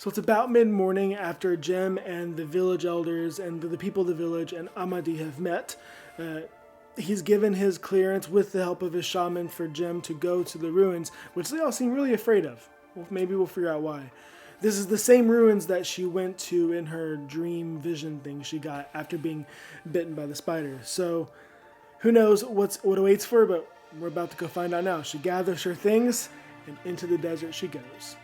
So it's about mid-morning after Jem and the village elders and the people of the village and Amadi have met. He's given his clearance with the help of his shaman for Jem to go to the ruins, which they all seem really afraid of. Well, maybe we'll figure out why. This is the same ruins that she went to in her dream vision thing she got after being bitten by the spider. So who knows what awaits for her, but we're about to go find out now. She gathers her things and into the desert she goes.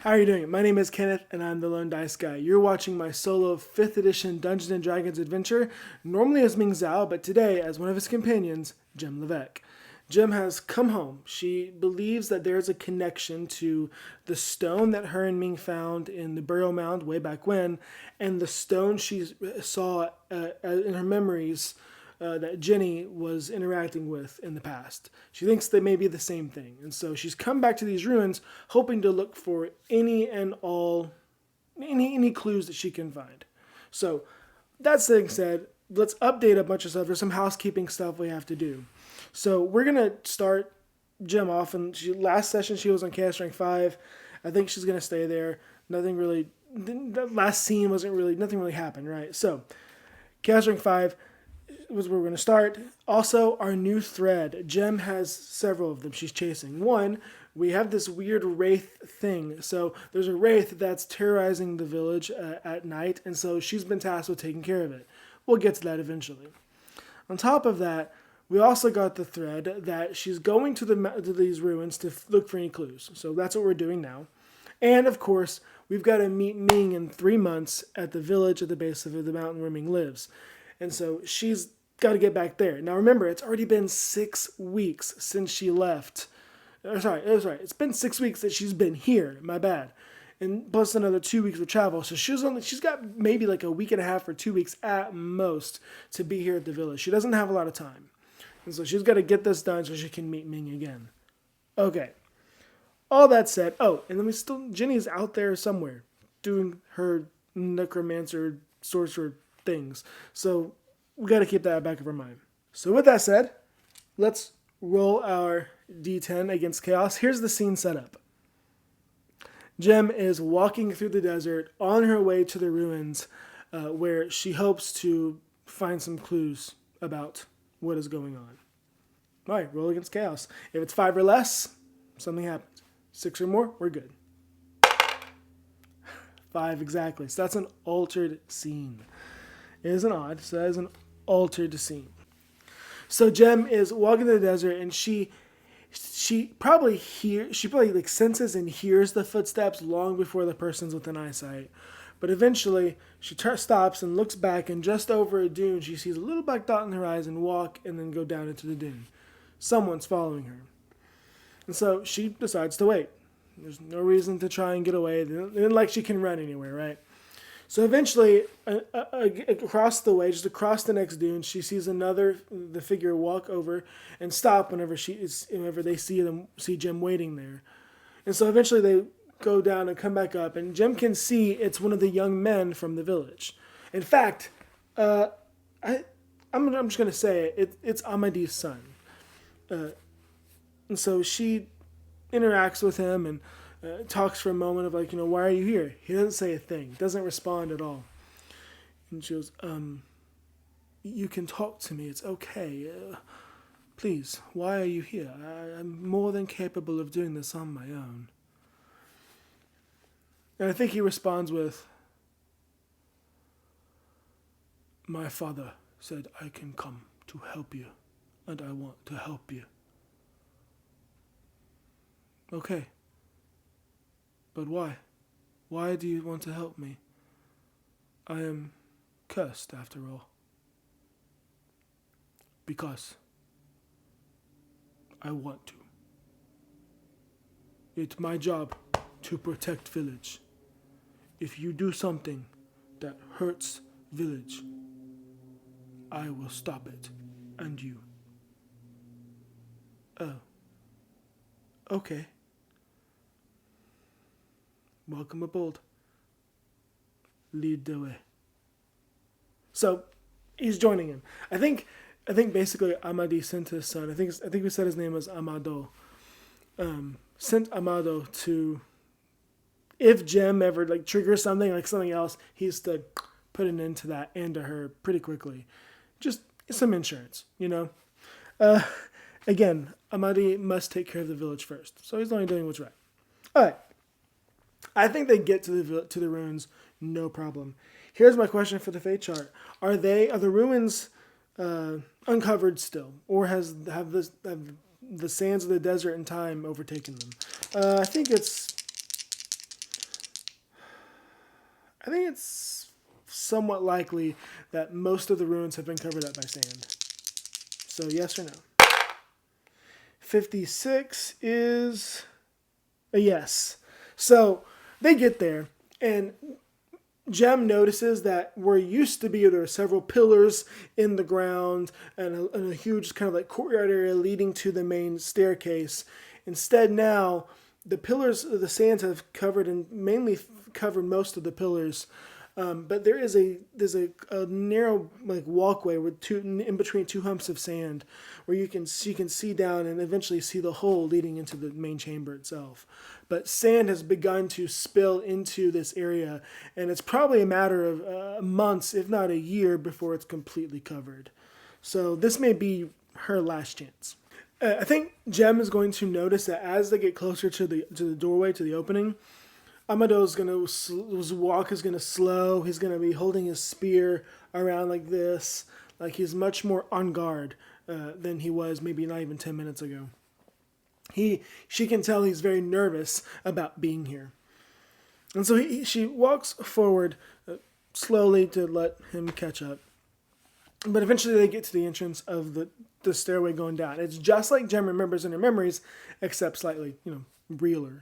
How are you doing? My name is Kenneth, and I'm the Lone Dice Guy. You're watching my solo 5th edition Dungeons & Dragons adventure, normally as Ming, but today as one of his companions, Jem Lovec. Jem has come home. She believes that there's a connection to the stone that her and Ming found in the burial mound way back when, and the stone she saw in her memories that Jenny was interacting with in the past. She thinks they may be the same thing, and so she's come back to these ruins hoping to look for any clues that she can find. So, that being said, let's update a bunch of stuff. There's some housekeeping stuff we have to do. So we're gonna start Jem off, and last session she was on Chaos Rank 5. I think she's gonna stay there. That last scene nothing really happened, right? So Chaos Rank 5 was where we're gonna start. Also, our new thread. Jem has several of them she's chasing. One, we have this weird wraith thing. So there's a wraith that's terrorizing the village at night, and so she's been tasked with taking care of it. We'll get to that eventually. On top of that, we also got the thread that she's going to these ruins to look for any clues. So that's what we're doing now. And of course, we've got to meet Ming in 3 months at the village at the base of the mountain where Ming lives. And so she's got to get back there. Now remember, it's already been 6 weeks since she left. It's been 6 weeks that she's been here. My bad. And plus another 2 weeks of travel. So she's got maybe like a week and a half or 2 weeks at most to be here at the village. She doesn't have a lot of time. And so she's got to get this done so she can meet Ming again. Okay. All that said, and then Jenny's out there somewhere doing her necromancer, sorcerer things. So we got to keep that back of our mind. So with that said, let's roll our D10 against chaos. Here's the scene setup. Jem is walking through the desert on her way to the ruins where she hopes to find some clues about what is going on. All right, roll against chaos. If it's 5 or less, something happens. 6 or more, we're good. 5 exactly. So that's an altered scene. It isn't odd, so that is an altered scene. So Jem is walking through the desert, and she probably senses and hears the footsteps long before the person's within eyesight. But eventually, she stops and looks back, and just over a dune, she sees a little black dot in the horizon walk and then go down into the dune. Someone's following her. And so she decides to wait. There's no reason to try and get away. Like she can run anywhere, right? So eventually, across the way, just across the next dune, she sees the figure walk over and stop whenever they see Jem waiting there. And so eventually they go down and come back up, and Jem can see it's one of the young men from the village. In fact, I'm just gonna say it's Amadi's son. And so she interacts with him and talks for a moment of why are you here? He doesn't say a thing, doesn't respond at all. And she goes, you can talk to me, it's okay. Please, why are you here? I'm more than capable of doing this on my own. And I think he responds with, my father said I can come to help you, and I want to help you. Okay. But why? Why do you want to help me? I am cursed, after all. Because I want to. It's my job to protect village. If you do something that hurts village, I will stop it, and you. Oh. Okay. Welcome aboard. Lead the way. So, he's joining him. I think basically Amadi sent his son. I think we said his name was Amado. sent Amado to, if Jem ever like triggers something like something else, he's to put an end to that and to her pretty quickly. Just some insurance, you know. Again, Amadi must take care of the village first, so he's only doing what's right. All right, I think they get to the ruins no problem. Here's my question for the fate chart: are the ruins uncovered still, or have the sands of the desert and time overtaken them? I think it's somewhat likely that most of the ruins have been covered up by sand. So yes or no? 56 is a yes. So they get there, and Jem notices that where it used to be, there are several pillars in the ground and a huge kind of like courtyard area leading to the main staircase. Instead, now the pillars of the sands have covered and mainly covered most of the pillars. But there's a narrow like walkway with in between two humps of sand, where you can see down and eventually see the hole leading into the main chamber itself. But sand has begun to spill into this area, and it's probably a matter of months, if not a year, before it's completely covered. So this may be her last chance. I think Jem is going to notice that as they get closer to the doorway, to the opening, his walk is gonna slow. He's gonna be holding his spear around like this, like he's much more on guard than he was maybe not even 10 minutes ago. She can tell he's very nervous about being here, and so she walks forward slowly to let him catch up. But eventually they get to the entrance of the stairway going down. It's just like Jem remembers in her memories, except slightly, realer.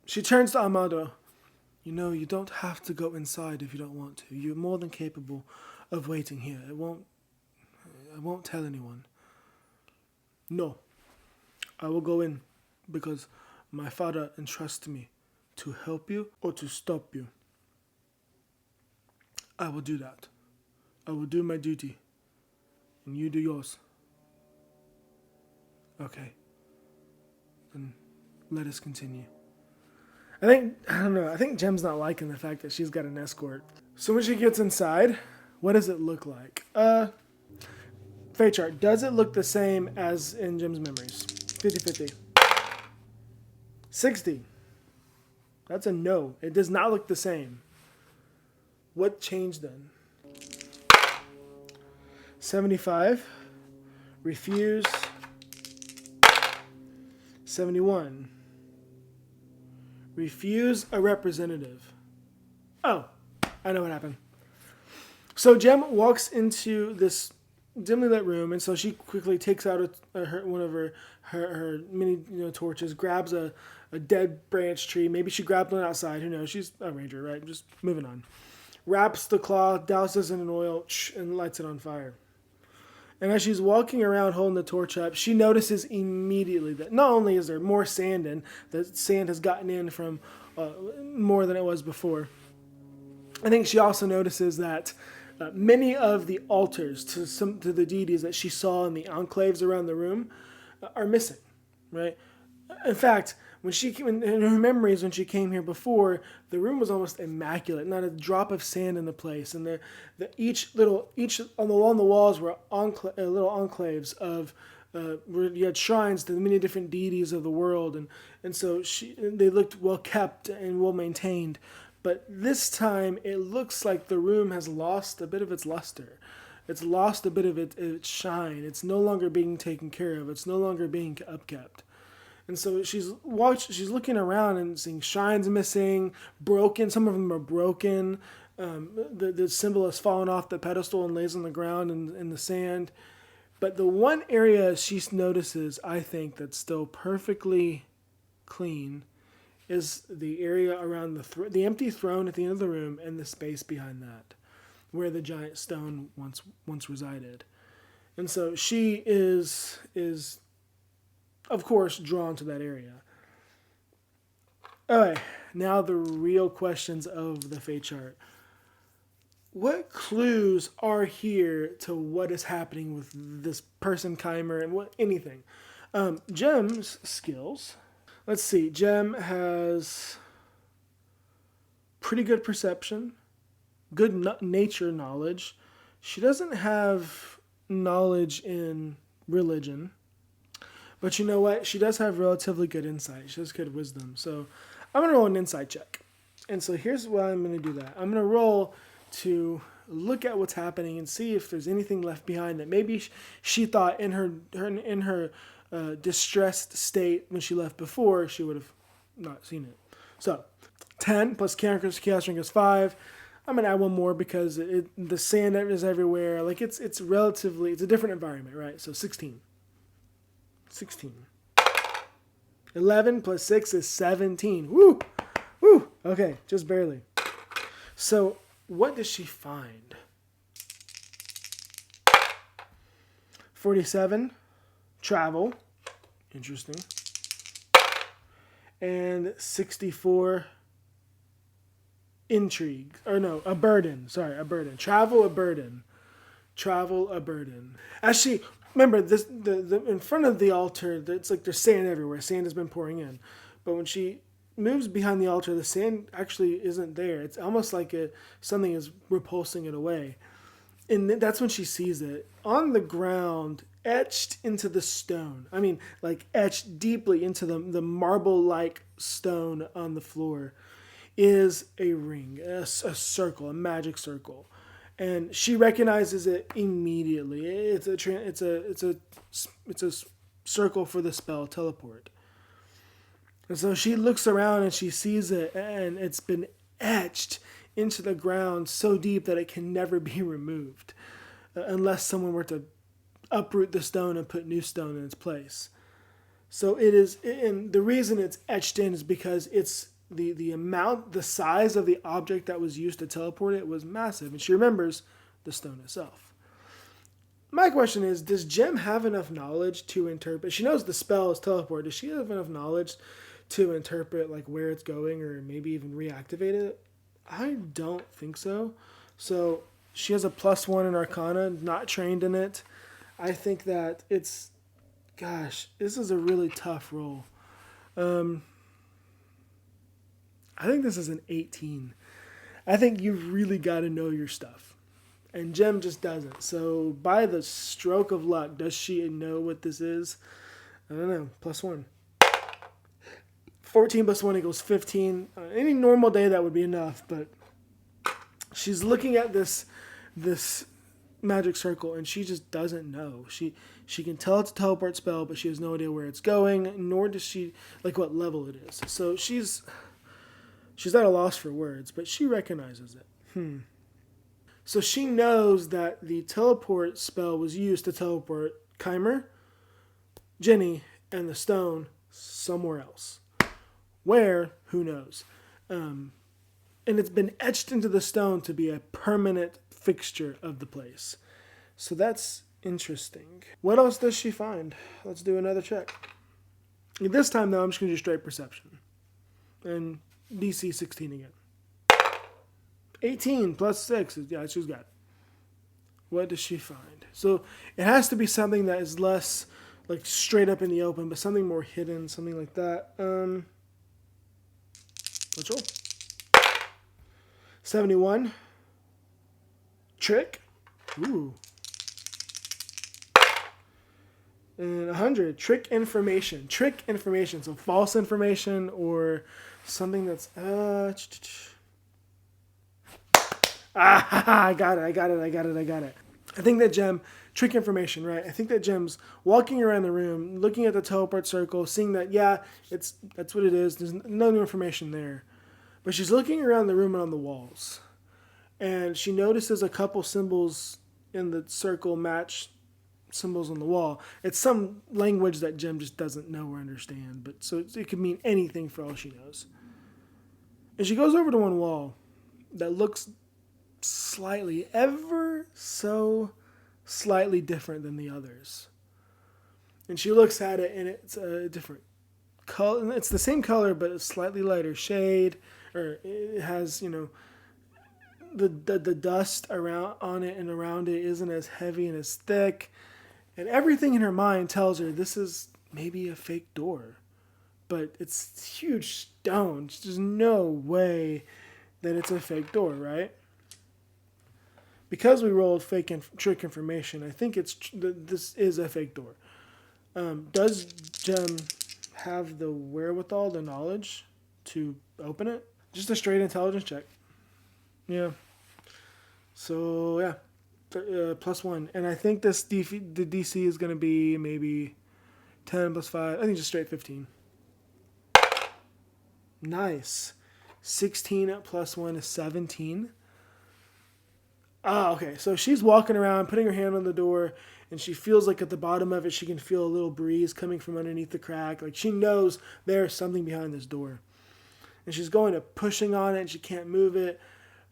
She turns to Amado. You don't have to go inside if you don't want to. You're more than capable of waiting here. I won't tell anyone. No, I will go in because my father entrusts me to help you or to stop you. I will do that. I will do my duty, and you do yours. Okay, then let us continue. I think Jem's not liking the fact that she's got an escort. So when she gets inside, what does it look like? Fate chart. Does it look the same as in Jem's memories? 50-50. 60. That's a no. It does not look the same. What changed then? 75. Refuse. 71. Refuse a representative. Oh, I know what happened. So Jem walks into this dimly lit room, and so she quickly takes out one of her mini torches, grabs a dead branch tree. Maybe she grabbed one outside. Who knows? She's a ranger, right? Just moving on. Wraps the cloth, douses it in oil, and lights it on fire. And as she's walking around holding the torch up, she notices immediately that not only is there more sand in, the sand has gotten in from more than it was before. I think she also notices that many of the altars to the deities that she saw in the enclaves around the room are missing, right? In fact, in her memories, when she came here before, the room was almost immaculate, not a drop of sand in the place, and along the walls were little enclaves of where you had shrines to the many different deities of the world, and so they looked well kept and well maintained. But this time, it looks like the room has lost a bit of its luster. It's lost a bit of its shine. It's no longer being taken care of. It's no longer being upkept. And so she's looking around and seeing shrines missing, broken. Some of them are broken. The symbol has fallen off the pedestal and lays on the ground in the sand. But the one area she notices, I think, that's still perfectly clean is the area around the empty throne at the end of the room and the space behind that, where the giant stone once resided. And so she is of course drawn to that area. Alright, now the real questions of the fate chart. What clues are here to what is happening with this person, Keimer, and anything? Jem's skills. Let's see. Jem has pretty good perception, good nature knowledge. She doesn't have knowledge in religion, but you know what? She does have relatively good insight. She has good wisdom. So I'm going to roll an insight check. And so here's why I'm going to do that. I'm going to roll to look at what's happening and see if there's anything left behind that maybe she thought in her distressed state when she left before, she would have not seen it. So 10 plus chaos rank is 5. I'm going to add one more because the sand is everywhere. Like it's a different environment, right? So 16. 11 plus 6 is 17. Woo! Woo! Okay, just barely. So what does she find? 47. Travel. Interesting. And 64. Intrigue. Or no, a burden. Sorry, a burden. Travel, a burden. Travel, a burden. As she... Remember, this the in front of the altar, it's like there's sand everywhere. Sand has been pouring in. But when she moves behind the altar, the sand actually isn't there. It's almost like something is repulsing it away. And that's when she sees it. On the ground, etched into the stone. I mean, like etched deeply into the marble-like stone on the floor is a ring, a circle, a magic circle. And she recognizes it immediately. It's a circle for the spell teleport. And so she looks around and she sees it, and it's been etched into the ground so deep that it can never be removed, unless someone were to uproot the stone and put new stone in its place. So it is, and the reason it's etched in is because it's the size of the object that was used to teleport it was massive, and she remembers the stone itself. My question is, does Jem have enough knowledge to interpret? She knows the spell is teleport. Does she have enough knowledge to interpret like where it's going or maybe even reactivate it? I don't think so. So she has a +1 in Arcana, not trained in it. I think that this is a really tough roll. I think this is an 18. I think you've really got to know your stuff. And Jem just doesn't. So by the stroke of luck, does she know what this is? I don't know. +1. 14 plus 1 equals 15. Any normal day that would be enough, but she's looking at this magic circle and she just doesn't know. She can tell it's a teleport spell, but she has no idea where it's going, nor does she like what level it is. So she's at a loss for words, but she recognizes it. So she knows that the teleport spell was used to teleport Keimer, Jenny, and the stone somewhere else. Where? Who knows? And it's been etched into the stone to be a permanent fixture of the place. So that's interesting. What else does she find? Let's do another check. This time, though, I'm just going to do straight perception. And DC 16 again. 18 plus 6. Yeah, she's got it. What does she find? So it has to be something that is less like straight up in the open, but something more hidden, something like that. Let's roll. 71. Trick. Ooh. And 100. Trick information. Trick information. So false information or something that's... I got it. I think that Jem... Trick information, right? I think that Jem's walking around the room, looking at the teleport circle, seeing that, that's what it is. There's no new information there. But she's looking around the room and on the walls. And she notices a couple symbols in the circle match symbols on the wall. It's some language that Jem just doesn't know or understand. But so it could mean anything for all she knows. And she goes over to one wall that looks slightly, ever so slightly different than the others. And she looks at it and it's a different color. It's the same color, but a slightly lighter shade. Or it has, the dust around on it and around it isn't as heavy and as thick. And everything in her mind tells her this is maybe a fake door. But it's huge stones. There's no way that it's a fake door, right? Because we rolled fake trick information, I think this is a fake door. Does Jem have the wherewithal, the knowledge to open it? Just a straight intelligence check. Yeah. So yeah, +1, and I think the DC is gonna be maybe 10 + 5. I think just straight 15. Nice. 16 + 1 is 17. Ah, okay. So she's walking around, putting her hand on the door, and she feels like at the bottom of it, she can feel a little breeze coming from underneath the crack. Like she knows there's something behind this door. And she's going to pushing on it, and she can't move it.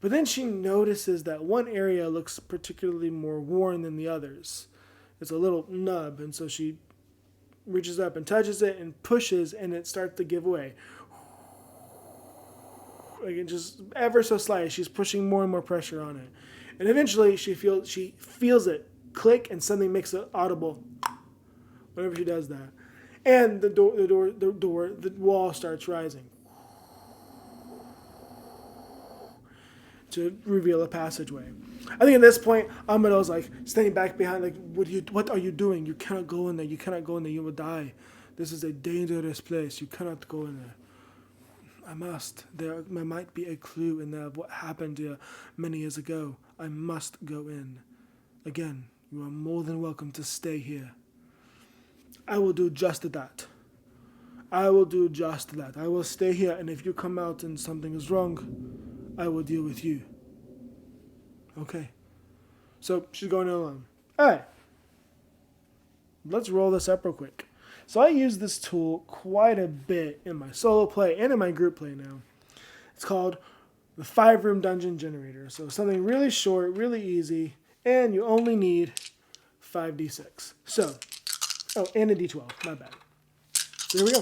But then she notices that one area looks particularly more worn than the others. It's a little nub, and so she reaches up and touches it and pushes, and it starts to give way. Like it just ever so slightly, she's pushing more and more pressure on it. And eventually she feels it click, and something makes it audible whenever she does that. And the wall starts rising to reveal a passageway. I think at this point, Amado's like standing back behind, like, what are you doing? You cannot go in there. You cannot go in there. You will die. This is a dangerous place. You cannot go in there. I must. There might be a clue in there of what happened here many years ago. I must go in. Again, you are more than welcome to stay here. I will do just that. I will do just that. I will stay here, and if you come out and something is wrong, I will deal with you. Okay. So she's going in alone. All right. Let's roll this up real quick. So I use this tool quite a bit in my solo play and in my group play now. It's called the 5-room dungeon generator. So something really short, really easy, and you only need 5d6. So, and a d12, my bad. So here we go.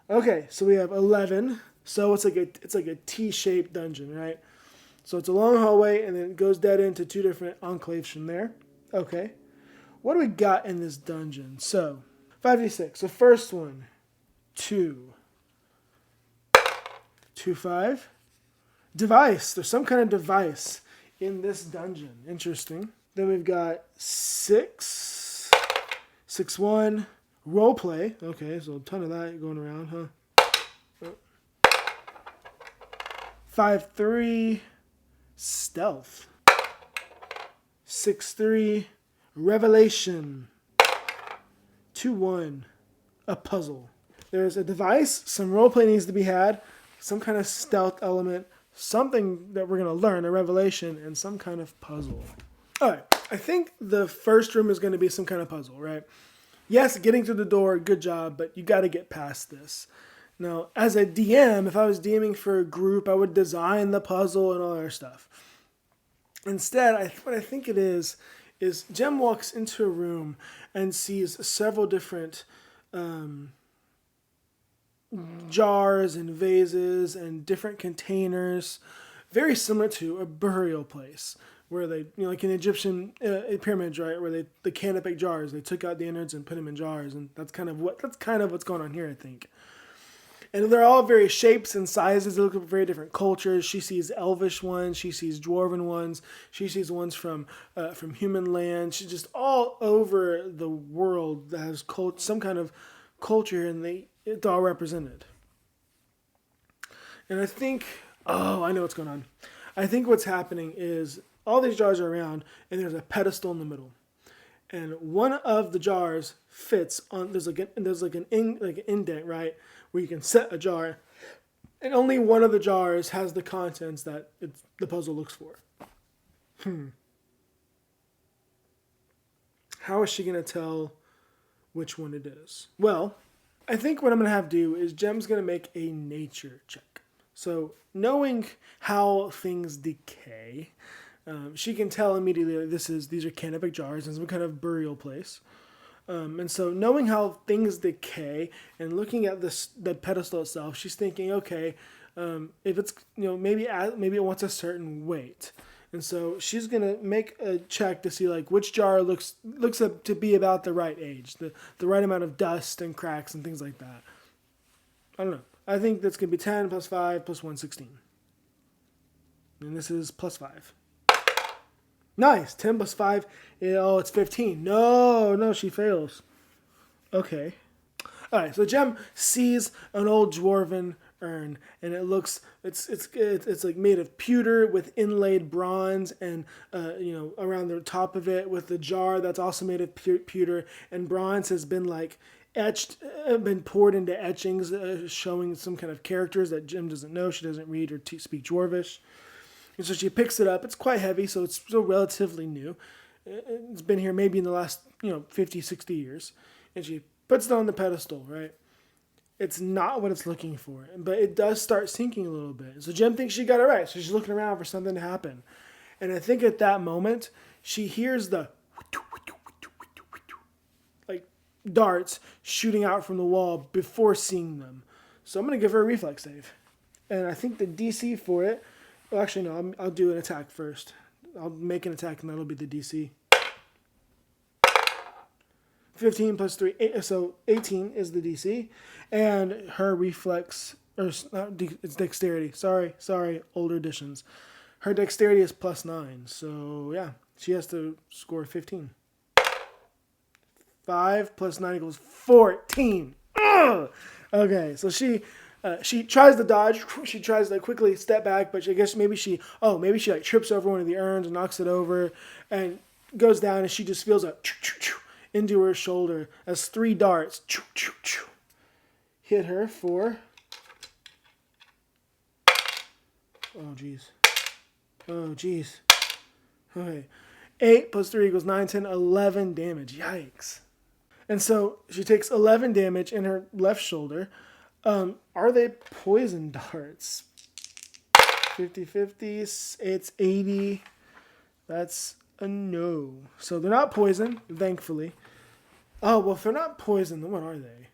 Okay, so we have 11. So it's like a T-shaped dungeon, right? So it's a long hallway, and then it goes dead into 2 different enclaves from there. Okay. What do we got in this dungeon? So, 5d6. So first one, 2. 2, 5. Device. There's some kind of device in this dungeon. Interesting. Then we've got 6. 6, 1. Role play. Okay, so a ton of that going around, huh? 5, 3. Stealth. 6, 3. Revelation. 2, 1. A puzzle. There's a device. Some roleplay needs to be had. Some kind of stealth element. Something that we're going to learn. A revelation. And some kind of puzzle. Alright. I think the first room is going to be some kind of puzzle, right? Yes, getting through the door. Good job. But you got to get past this. Now, as a DM, if I was DMing for a group, I would design the puzzle and all that stuff. Instead, what I think it is Jem walks into a room and sees several different jars and vases and different containers, very similar to a burial place where they, like in Egyptian pyramids, right, where the canopic jars, they took out the innards and put them in jars, and that's kind of what's going on here, I think. And they're all various shapes and sizes. They look at very different cultures. She sees elvish ones. She sees dwarven ones. She sees ones from human land. She's just all over the world that has some kind of culture, and it's all represented. And I think, I know what's going on. I think what's happening is all these jars are around, and there's a pedestal in the middle. And one of the jars fits on. There's an indent, right, where you can set a jar, and only one of the jars has the contents that the puzzle looks for. How is she going to tell which one it is? Well, I think what I'm going to have to do is Jem's going to make a nature check. So knowing how things decay, she can tell immediately these are canopic jars and some kind of burial place. And so knowing how things decay and looking at the pedestal itself, she's thinking, okay, if it's, maybe it wants a certain weight. And so she's gonna make a check to see like which jar looks up to be about the right age, the right amount of dust and cracks and things like that. I don't know. I think that's gonna be 10 plus 5 plus 1, 16. And this is plus 5. Nice. 10 plus 5. Oh, it's 15. No, she fails. Okay. All right. So Jem sees an old dwarven urn, and it's like made of pewter with inlaid bronze, and around the top of it with the jar that's also made of pewter, and bronze has been like etched, been poured into etchings showing some kind of characters that Jem doesn't know. She doesn't read or speak Dwarvish. And so she picks it up. It's quite heavy, so it's still relatively new. It's been here maybe in the last 50, 60 years. And she puts it on the pedestal, right? It's not what it's looking for, but it does start sinking a little bit. So Jem thinks she got it right. So she's looking around for something to happen. And I think at that moment, she hears the like darts shooting out from the wall before seeing them. So I'm going to give her a reflex save. And I think the DC for it, well, actually, no, I'll do an attack first. I'll make an attack and that'll be the DC. 15 plus 3, so 18 is the DC. And her reflex, it's dexterity. Sorry, older editions. Her dexterity is plus 9. So, yeah, she has to score 15. 5 plus 9 equals 14. Ugh! Okay, so she tries to dodge. She tries to quickly step back, but I guess maybe she like trips over one of the urns and knocks it over and goes down, and she just feels a into her shoulder as 3 darts hit her for, oh jeez. Okay. 8 plus 3 equals 9, 10, 11 damage. Yikes. And so she takes 11 damage in her left shoulder. Are they poison darts? 50-50, it's 80. That's a no. So they're not poison, thankfully. Oh, well, if they're not poison, then what are they?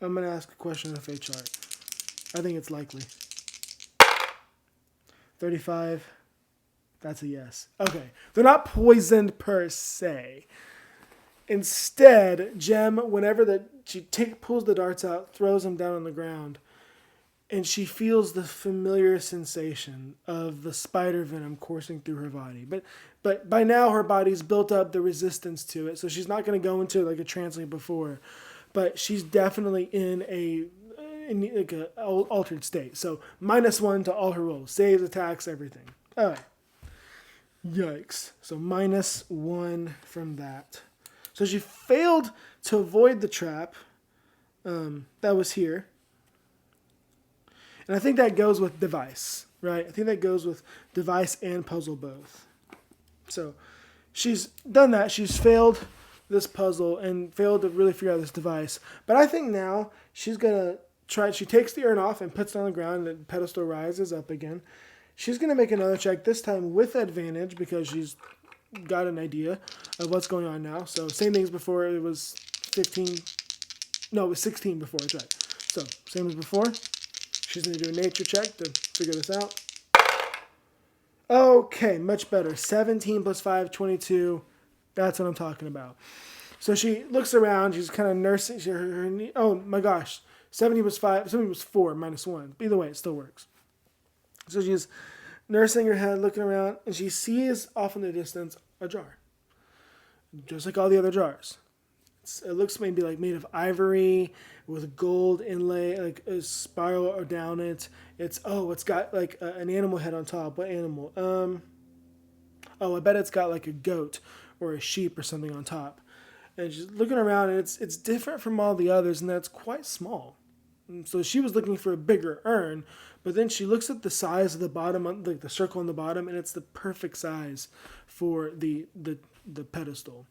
I'm going to ask a question in the fate chart. I think it's likely. 35. That's a yes. Okay. They're not poisoned per se. Instead, Jem, whenever she pulls the darts out, throws them down on the ground, and she feels the familiar sensation of the spider venom coursing through her body. But by now her body's built up the resistance to it, so she's not going to go into like a trance like before. But she's definitely in a altered state. So -1 to all her rolls, saves, attacks, everything. All right. Yikes. So -1 from that. So she failed to avoid the trap that was here. And I think that goes with device, right? I think that goes with device and puzzle both. So she's done that. She's failed this puzzle and failed to really figure out this device. But I think now she's going to try. She takes the urn off and puts it on the ground, and the pedestal rises up again. She's going to make another check, this time with advantage because she's got an idea of what's going on now. So same thing as before. It was 15. No, it was 16 before. That's right. So same as before. She's going to do a nature check to figure this out. Okay, much better. 17 plus 5, 22. That's what I'm talking about. So she looks around. She's kind of nursing her knee. Oh my gosh. 17 plus 5. 17 was 4 minus 1. Either way, it still works. So she's nursing her head, looking around, and she sees off in the distance a jar. Just like all the other jars. It looks maybe like made of ivory with gold inlay, like a spiral down it. It's got like an animal head on top. What animal? I bet it's got like a goat or a sheep or something on top. And she's looking around, and it's different from all the others, and that's quite small. And so she was looking for a bigger urn, but then she looks at the size of the bottom, like the circle on the bottom, and it's the perfect size for the pedestal.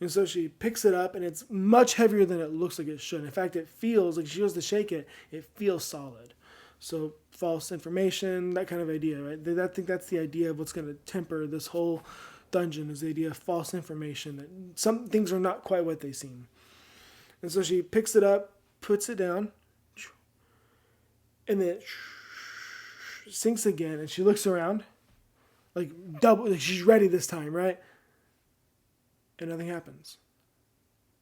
And so she picks it up, and it's much heavier than it looks like it should. In fact, it feels like she goes to shake it, it feels solid. So false information, that kind of idea, right? I think that's the idea of what's going to temper this whole dungeon, is the idea of false information, that some things are not quite what they seem. And so she picks it up, puts it down, and then it sinks again, and she looks around, Like double, like she's ready this time, right? And nothing happens.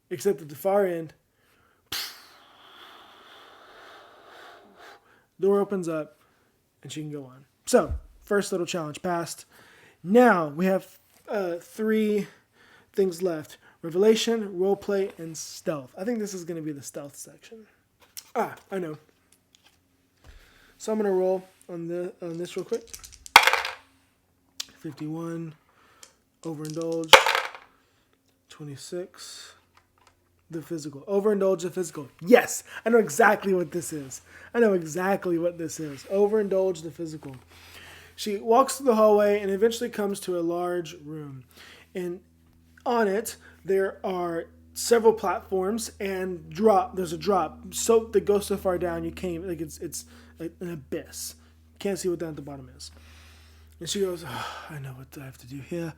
Except at the far end, door opens up and she can go on. So, first little challenge passed. Now we have 3 things left. Revelation, roleplay, and stealth. I think this is going to be the stealth section. I know. So I'm going to roll on this real quick. 51. Overindulge. 26. The physical. Overindulge the physical. Yes! I know exactly what this is. Overindulge the physical. She walks through the hallway and eventually comes to a large room. And on it, there are several platforms and there's a drop that goes so far down you can't even, like it's like an abyss. Can't see what down at the bottom is. And she goes, I know what I have to do here.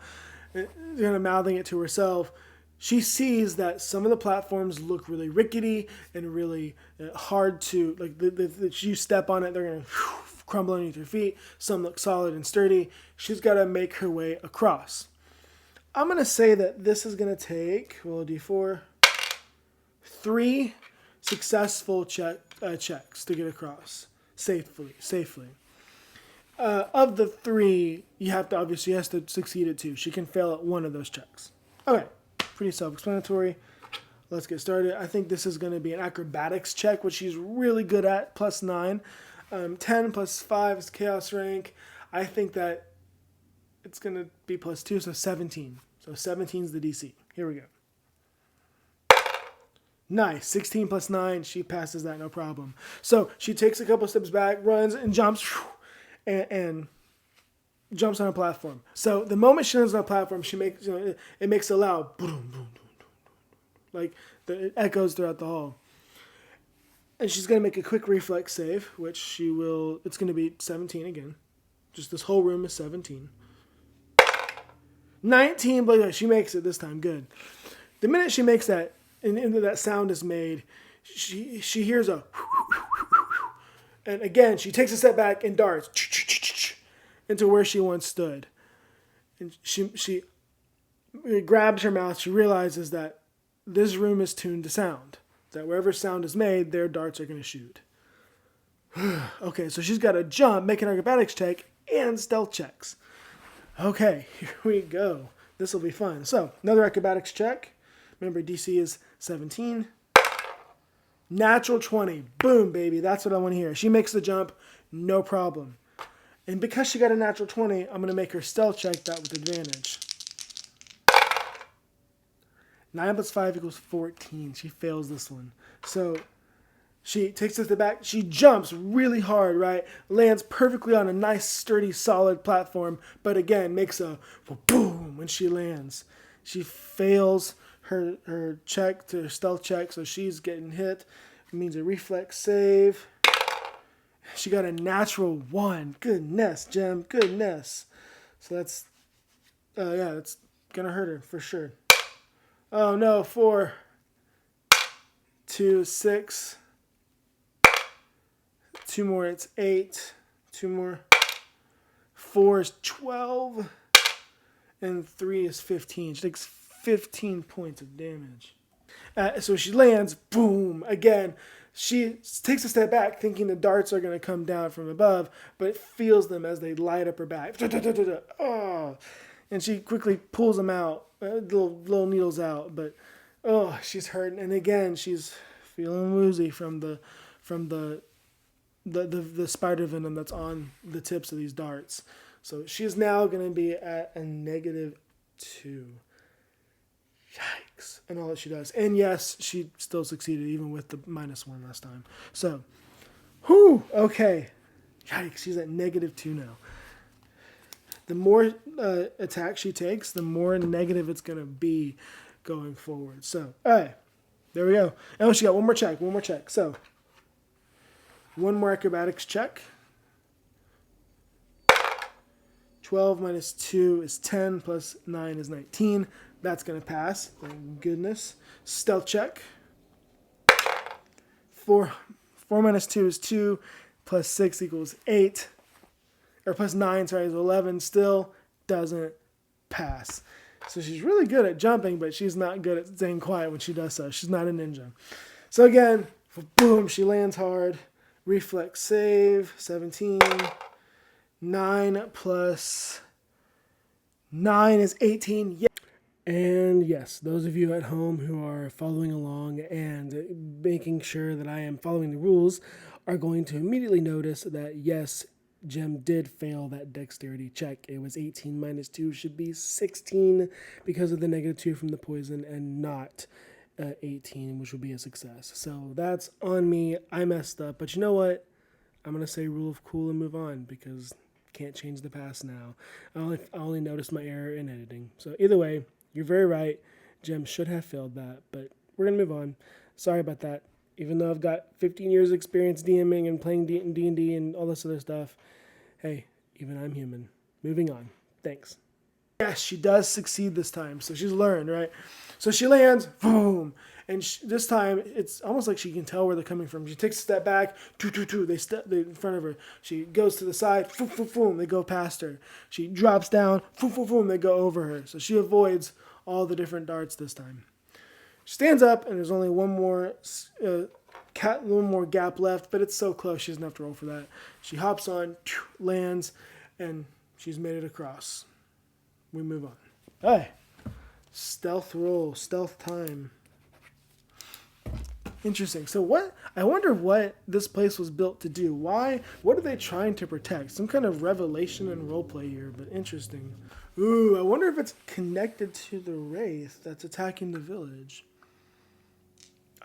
And kind of mouthing it to herself. She sees that some of the platforms look really rickety and really hard to, like, you step on it, they're going to crumble underneath your feet. Some look solid and sturdy. She's got to make her way across. I'm going to say that this is going to take, roll a d4, 3 successful checks to get across safely. Of the 3, she has to succeed at 2. She can fail at 1 of those checks. Okay, pretty self-explanatory. Let's get started. I think this is going to be an acrobatics check, which she's really good at, +9. 10 plus 5 is chaos rank. I think that it's going to be +2, so 17. So 17 is the DC. Here we go. Nice. 16 plus 9. She passes that, no problem. So she takes a couple steps back, runs, and jumps, and jumps on a platform. So the moment she lands on a platform, it makes a loud boom, boom, boom, boom, like it echoes throughout the hall. And she's going to make a quick reflex save, which she will. It's going to be 17 again. Just this whole room is 17. 19, but she makes it this time. Good. The minute she makes that, and that sound is made, she hears a, and again she takes a step back and darts into where she once stood. And she grabs her mouth. She realizes that this room is tuned to sound. That wherever sound is made, their darts are going to shoot. Okay, so she's got to jump, make an acrobatics check, and stealth checks. Okay, here we go. This will be fun. So, another acrobatics check. Remember, DC is 17. Natural 20. Boom, baby. That's what I want to hear. She makes the jump, no problem. And because she got a natural 20, I'm going to make her stealth check that with advantage. 9 plus 5 equals 14. She fails this one. So she takes it to the back. She jumps really hard, right? Lands perfectly on a nice, sturdy, solid platform. But again, makes a boom when she lands. She fails her check to her stealth check. So she's getting hit. It means a reflex save. She got a natural 1. Goodness, Jem. Goodness. So that's, that's going to hurt her for sure. Oh no, 4, 2, 6, 2 more, it's 8, 2 more, 4 is 12, and 3 is 15. She takes 15 points of damage. So she lands, boom, again. She takes a step back thinking the darts are going to come down from above, but feels them as they light up her back. Oh. And she quickly pulls them out, little needles out, but she's hurting. And again, she's feeling woozy from the spider venom that's on the tips of these darts. So she's now going to be at a -2. Yikes! And all that she does. And yes, she still succeeded even with the -1 last time. So, okay. Yikes! She's at -2 now. The more attack she takes, the more negative it's going to be going forward. So, all right. There we go. Oh, she got one more check. So, one more acrobatics check. 12 minus 2 is 10, plus 9 is 19. That's going to pass. Thank goodness. Stealth check. 4 minus 2 is 2, plus 6 equals 8. Or plus 9, sorry, is 11 still. doesn't pass. So she's really good at jumping, but she's not good at staying quiet when she does so. She's not a ninja. So again, boom, she lands hard. Reflex save, 17. 9 plus 9 is 18. Yeah. And yes, those of you at home who are following along and making sure that I am following the rules are going to immediately notice that yes, Jem did fail that dexterity check. It was 18 minus 2 should be 16 because of the -2 from the poison and not 18, which would be a success. So that's on me. I messed up. But you know what? I'm going to say rule of cool and move on because can't change the past now. I only noticed my error in editing. So either way, you're very right. Jem should have failed that, but we're going to move on. Sorry about that. Even though I've got 15 years of experience DMing and playing D&D and all this other stuff, hey, even I'm human. Moving on. Thanks. Yes, she does succeed this time. So she's learned, right? So she lands, boom. And this time, it's almost like she can tell where they're coming from. She takes a step back, they step in front of her. She goes to the side, they go past her. She drops down, they go over her. So she avoids all the different darts this time. She stands up, and there's only one more gap left, but it's so close she doesn't have to roll for that. She hops on, lands, and she's made it across. We move on. Hey, stealth roll, stealth time. Interesting. So I wonder what this place was built to do. Why? What are they trying to protect? Some kind of revelation and roleplay here, but interesting. Ooh, I wonder if it's connected to the wraith that's attacking the village.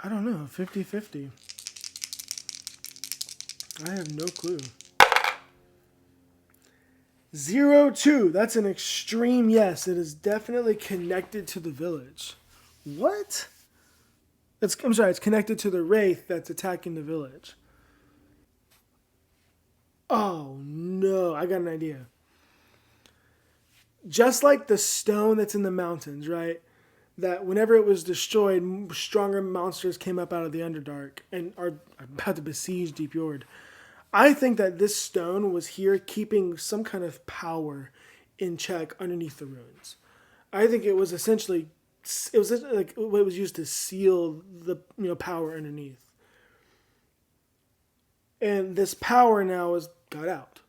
I don't know. 50-50. I have no clue. 0-2. That's an extreme yes. It is definitely connected to the village. What? It's connected to the wraith that's attacking the village. Oh no, I got an idea. Just like the stone that's in the mountains, right? That whenever it was destroyed, stronger monsters came up out of the Underdark and are about to besiege Deep Yord. I think that this stone was here keeping some kind of power in check underneath the ruins. I think it was essentially, it was like what was used to seal the power underneath. And this power now has got out.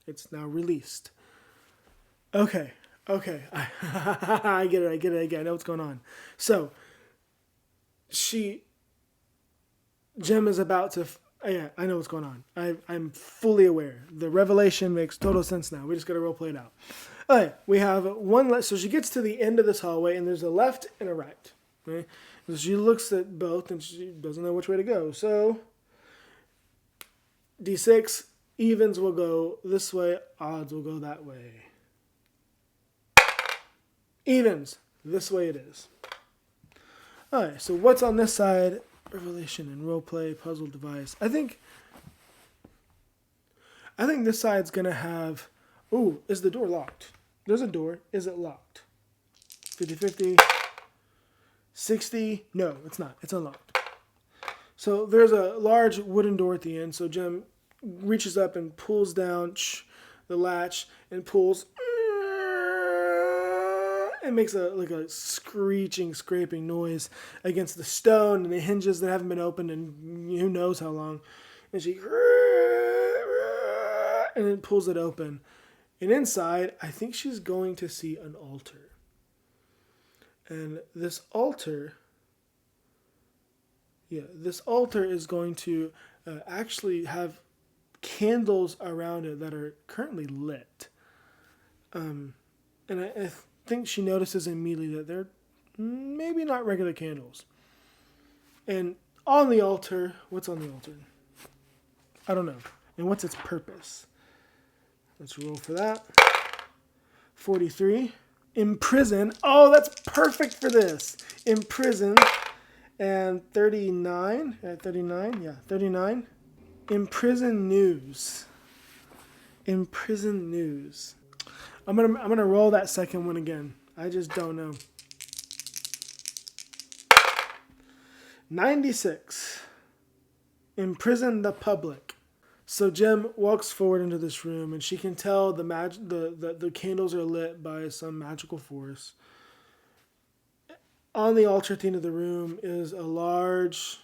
It's now released. Okay. I get it. I know what's going on. So, Jem is about to, yeah, I know what's going on. I'm fully aware. The revelation makes total sense now. We just got to role play it out. Okay, we have so she gets to the end of this hallway, and there's a left and a right. Okay? So she looks at both, and she doesn't know which way to go. So, D6, evens will go this way, odds will go that way. Evens, this way it is. Alright, so what's on this side? Revelation and roleplay, puzzle device. I think this side's gonna have, is the door locked? There's a door. Is it locked? 50-50. 60. No, it's not. It's unlocked. So there's a large wooden door at the end. So Jem reaches up and pulls down the latch and pulls. It makes a screeching, scraping noise against the stone and the hinges that haven't been opened in who knows how long. And she and then pulls it open. And inside, I think she's going to see an altar. And this altar is going to actually have candles around it that are currently lit. And I think she notices immediately that they're maybe not regular candles. And on the altar, what's on the altar? I don't know. And what's its purpose? Let's roll for that. 43. Imprison. Oh, that's perfect for this. Imprison. And 39. 39. Yeah, 39. Imprison news. Imprison news. I'm gonna roll that second one again. I just don't know. 96. Imprison the public. So Jem walks forward into this room, and she can tell the candles are lit by some magical force. On the altar at the end of the room is a large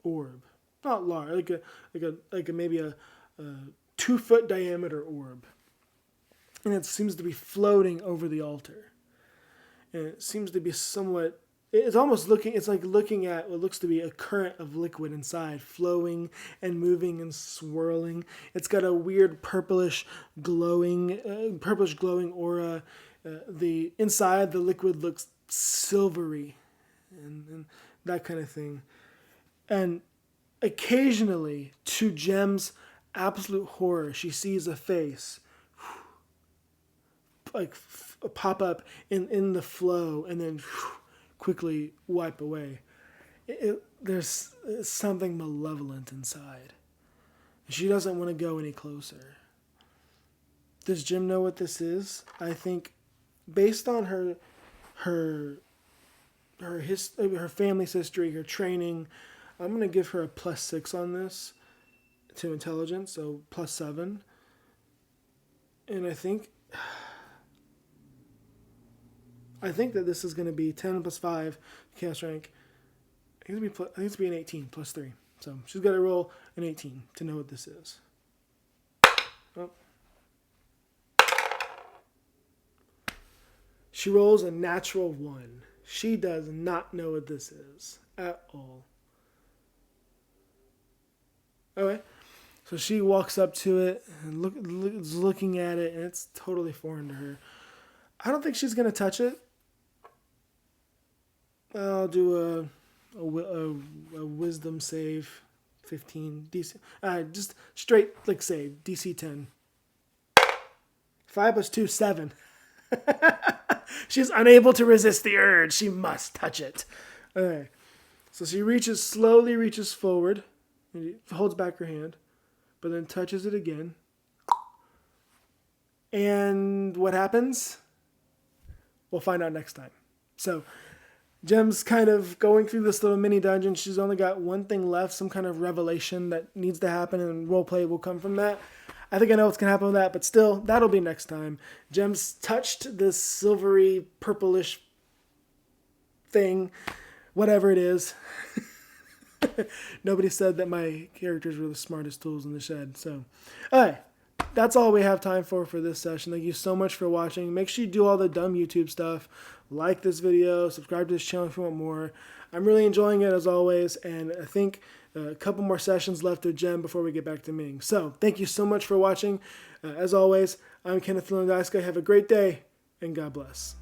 orb, not large, like a maybe a 2 foot diameter orb, and it seems to be floating over the altar, and it seems to be somewhat. It's almost looking. It's like looking at what looks to be a current of liquid inside, flowing and moving and swirling. It's got a weird purplish glowing aura. The inside the liquid looks silvery, and that kind of thing. And occasionally, to Jem's absolute horror, she sees a face like pop up in the flow, and then quickly wipe away. There's something malevolent inside. She doesn't want to go any closer. Does Jem know what this is? I think, based on her family's history, her training, I'm going to give her a +6 on this to intelligence, so +7. And I think that this is going to be 10 + 5 chaos rank. I think it's be an 18 +3. So she's got to roll an 18 to know what this is. Oh. She rolls a natural 1. She does not know what this is at all. Okay. So she walks up to it and looking at it, and it's totally foreign to her. I don't think she's going to touch it. I'll do a wisdom save, 15 DC. Just straight save DC 10. 5 + 2, 7. She's unable to resist the urge. She must touch it. Okay, so she slowly reaches forward, and holds back her hand, but then touches it again. And what happens? We'll find out next time. So Jem's kind of going through this little mini dungeon. She's only got one thing left, some kind of revelation that needs to happen, and roleplay will come from that. I think I know what's going to happen with that, but still, that'll be next time. Jem's touched this silvery, purplish thing, whatever it is. Nobody said that my characters were the smartest tools in the shed. So, all right. That's all we have time for this session. Thank you so much for watching. Make sure you do all the dumb YouTube stuff. Like this video. Subscribe to this channel if you want more. I'm really enjoying it as always. And I think a couple more sessions left with Jem before we get back to Ming. So thank you so much for watching. As always, I'm Kenneth Lewandowski. Have a great day and God bless.